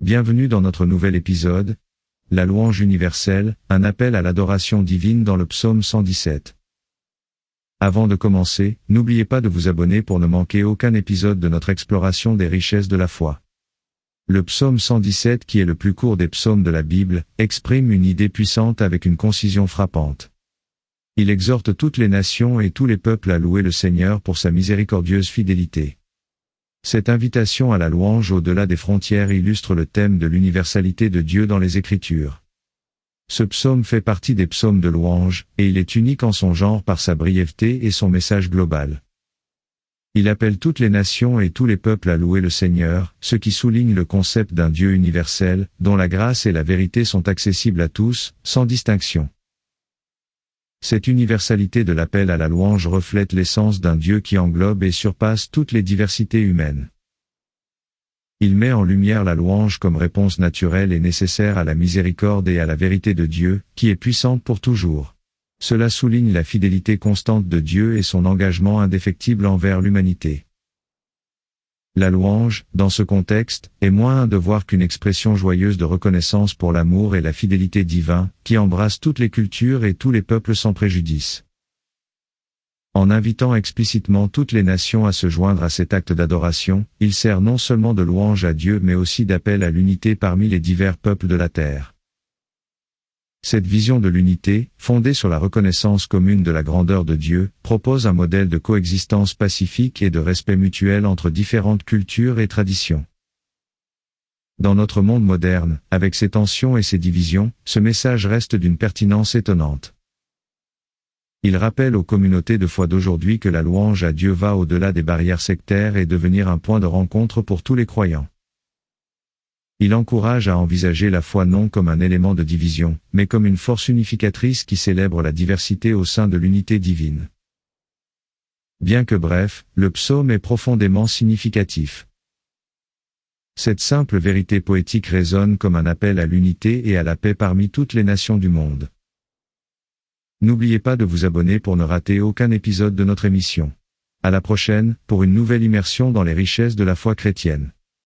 Bienvenue dans notre nouvel épisode, la louange universelle, un appel à l'adoration divine dans le psaume 117. Avant de commencer, n'oubliez pas de vous abonner pour ne manquer aucun épisode de notre exploration des richesses de la foi. Le psaume 117, qui est le plus court des psaumes de la Bible, exprime une idée puissante avec une concision frappante. Il exhorte toutes les nations et tous les peuples à louer le Seigneur pour sa miséricordieuse fidélité. Cette invitation à la louange au-delà des frontières illustre le thème de l'universalité de Dieu dans les Écritures. Ce psaume fait partie des psaumes de louange, et il est unique en son genre par sa brièveté et son message global. Il appelle toutes les nations et tous les peuples à louer le Seigneur, ce qui souligne le concept d'un Dieu universel, dont la grâce et la vérité sont accessibles à tous, sans distinction. Cette universalité de l'appel à la louange reflète l'essence d'un Dieu qui englobe et surpasse toutes les diversités humaines. Il met en lumière la louange comme réponse naturelle et nécessaire à la miséricorde et à la vérité de Dieu, qui est puissante pour toujours. Cela souligne la fidélité constante de Dieu et son engagement indéfectible envers l'humanité. La louange, dans ce contexte, est moins un devoir qu'une expression joyeuse de reconnaissance pour l'amour et la fidélité divin, qui embrasse toutes les cultures et tous les peuples sans préjudice. En invitant explicitement toutes les nations à se joindre à cet acte d'adoration, il sert non seulement de louange à Dieu mais aussi d'appel à l'unité parmi les divers peuples de la terre. Cette vision de l'unité, fondée sur la reconnaissance commune de la grandeur de Dieu, propose un modèle de coexistence pacifique et de respect mutuel entre différentes cultures et traditions. Dans notre monde moderne, avec ses tensions et ses divisions, ce message reste d'une pertinence étonnante. Il rappelle aux communautés de foi d'aujourd'hui que la louange à Dieu va au-delà des barrières sectaires et devenir un point de rencontre pour tous les croyants. Il encourage à envisager la foi non comme un élément de division, mais comme une force unificatrice qui célèbre la diversité au sein de l'unité divine. Bien que bref, le psaume est profondément significatif. Cette simple vérité poétique résonne comme un appel à l'unité et à la paix parmi toutes les nations du monde. N'oubliez pas de vous abonner pour ne rater aucun épisode de notre émission. À la prochaine, pour une nouvelle immersion dans les richesses de la foi chrétienne.